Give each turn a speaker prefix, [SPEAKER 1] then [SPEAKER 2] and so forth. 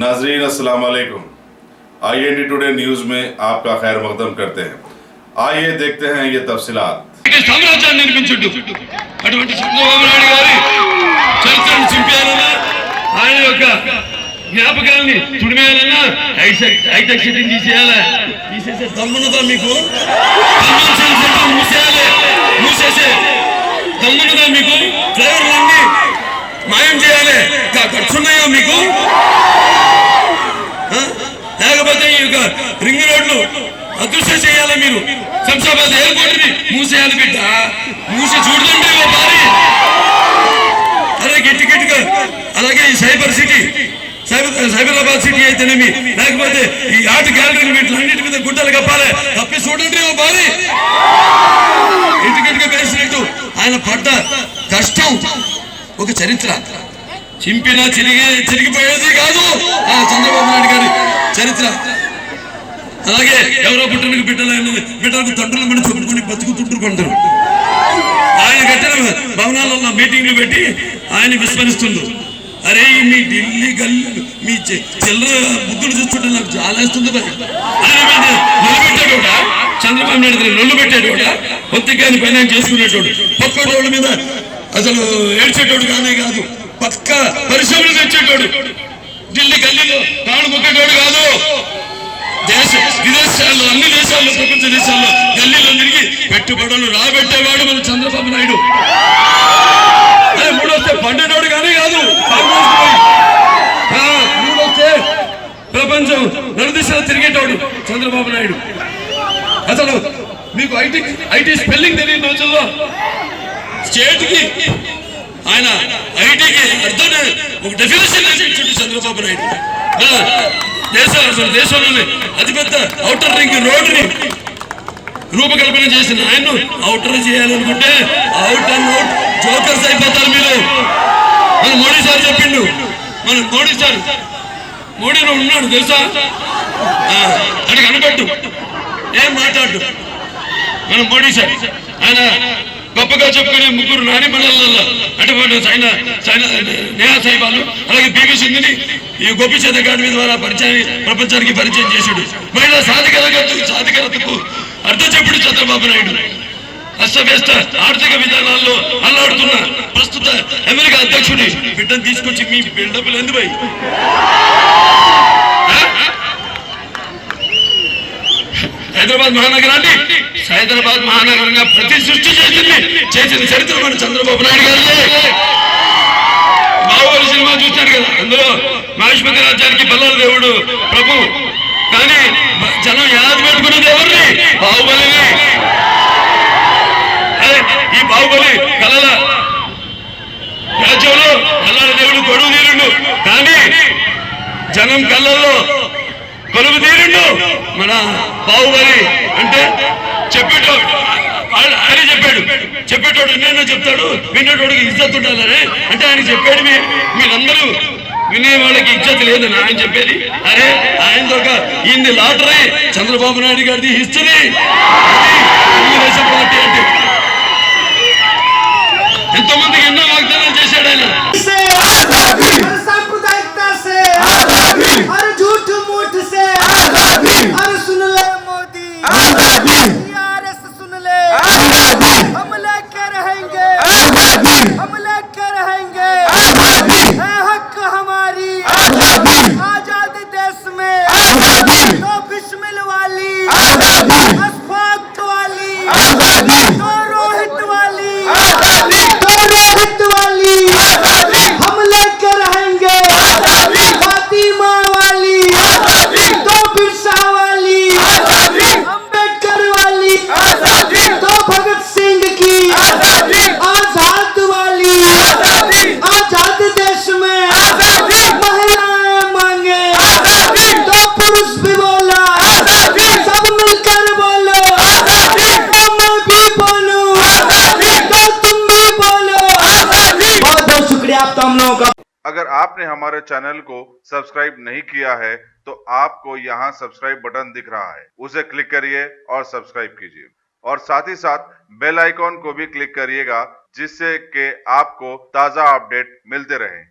[SPEAKER 1] नाजरीन अस्सलाम वालेकुम। IND टुडे न्यूज में आपका खैर मकदम करते हैं। आइए देखते हैं ये तफसीलात।
[SPEAKER 2] साम्राज्याన్ని నిర్మించుడు అటువంటి చంద్రబాబు నాయుడు గారి చరిత్రను చింపేయాలన్నా ఆయన యొక్క జ్ఞాపకాలని తుడిమేయాలన్నా హైటెక్ సిటీని తీసేసే దమ్మున్నదా మీకు? కన్వెన్షన్ సెంటర్ మూసేసే దమ్మున్నదా మీకు? డ్రైవర్లన్నీ మాయం చేయాలి ఖర్చున్నాయా మీకు? లేకపోతే ఈ యొక్క రింగ్ రోడ్లు అదృశ్యం చేయాలా మీరు? శంషాబాద్ ఎయిర్పోర్ట్ ని మూసేయాలి బిడ్డ, మూసి చూడండి ఓ భారీ. అదే గట్టిగా అలాగే ఈ సైబరాబాద్ సిటీ అయితేనేమి, లేకపోతే ఈ ఆర్ట్ గ్యాలరీ వీటిలన్నిటి మీద గుడ్డలు కప్పాలి, కప్పి చూడండి ఓ భారీ. గట్టిగా పేసినట్టు ఆయన పడ్డ కష్టం ఒక చరిత్ర, చింపినా చిరిగిపోయేది కాదు ఆ చంద్రబాబు నాయుడు గారి చరిత్ర. అలాగే ఎవరో పుట్టినకు బిడ్డలకు తండ్రుల మీద చెప్పుకొని బతుకుతుంటారు. ఆయన కట్టిన భవనాలలో మీటింగ్లు పెట్టి ఆయన విస్మరిస్తుండ్రు. అరే మీ ఢిల్లీ గల్లీలు మీ చిల్లర బుద్ధులు చూస్తుంటే నాకు చాలా ఇస్తుంది. ఆయన మీద నిలబెట్టాడు చంద్రబాబు నాయుడు, నొల్లు పెట్టాడు ఒత్తికాని పైన చేసుకునేటోడు, పక్కోళ్ళ మీద అసలు ఏడ్చేటోడు కానే కాదు, పక్క పరిశ్రమలు తెచ్చేటోడు, ఢిల్లీ గల్లీలో కాడు మొక్కేటోడు కాదు. విదేశాల్లో అన్ని దేశాల్లో ప్రపంచ దేశాల్లో గల్లీలో తిరిగి పెట్టుబడులు రాబెట్టేవాడు మన చంద్రబాబు నాయుడు. అదే మూడొస్తే పండేటోడు కానీ కాదు, మూడొస్తే ప్రపంచం నలుదిశలో తిరిగేటోడు చంద్రబాబు నాయుడు. అసలు మీకు ఐటీ స్పెల్లింగ్ తెలియని రోజుల్లో స్టేట్ కి ఆయన ఐటీకి అర్థం ఒక డెఫినేషన్ ఇచ్చిండు చంద్రబాబు నాయుడు. దేశంలోనే అతిపెద్ద ఔటర్ రింగ్ రోడ్డుని రూపకల్పన చేసిన ఆయన్ను ఔటర్ చేయాలనుకుంటే అవుట్ అండ్ అవుట్ జోకర్స్ అయిపోతారు మీరు. మన మోడీ సార్ చెప్పిండు, మన మోడీ ఉన్నాడు తెలుసా, అడిగి కనబట్టు ఏం మాట్లాడు. మన మోడీ సార్ ఆయన గొప్పగా చెప్పుకునే ముగ్గురు నాని మండలాల్లో అటువంటి నేహా సైబాలు, అలాగే పివి సింధుని ఈ గోపిచంద్ అకాడమీ ద్వారా ప్రపంచానికి పరిచయం చేశాడు. మహిళా సాధికారతకు అర్థం చెప్పుడు చంద్రబాబు నాయుడు. అస్తవ్యస్త ఆర్థిక విధానాల్లో అల్లాడుతున్న ప్రస్తుత అమెరికా అధ్యక్షుడి బిడ్డను తీసుకొచ్చి మీ బిల్డప్లు ఎందుకు హైదరాబాద్ మహానగరంగా ప్రతిసృష్టి చేసిన చరిత్ర మన చంద్రబాబు నాయుడు గారు. బాహుబలి సినిమా చూశారు కదా, అందులో మహేష్మతి రాజ్యానికి బల్లాల దేవుడు ప్రభు, కానీ జనం యాది పెట్టుకున్నది ఎవరిని? బాహుబలిని. అదే ఈ బాహుబలి కళల రాజ్యంలో బల్లాల దేవుడు గొడుగు తీరుండు, కానీ జనం కళ్ళల్లో కొలువు తీరుండు మన బాహుబలి. అంటే చెప్పేటోడు ఆయన చెప్పేటోడు ఎన్నైనా చెప్తాడు, వినేటోడికి ఇజ్జత్ ఉండాలని. అంటే ఆయన చెప్పాడు, మీరందరూ వినే వాళ్ళకి ఇజ్జత్ లేదని ఆయన చెప్పేది. అరే ఆయనతో ఈయన లాటరీ చంద్రబాబు నాయుడు గారిది హిస్టరీ. తెలుగుదేశం పార్టీ అంటే ఎంతో మందికి ఎన్నో వాగ్దానాలు చేశాడు ఆయన.
[SPEAKER 1] अगर आपने हमारे चैनल को सब्सक्राइब नहीं किया है तो आपको यहाँ सब्सक्राइब बटन दिख रहा है, उसे क्लिक करिए और सब्सक्राइब कीजिए और साथ ही साथ बेल आइकॉन को भी क्लिक करिएगा, जिससे कि आपको ताज़ा अपडेट मिलते रहें।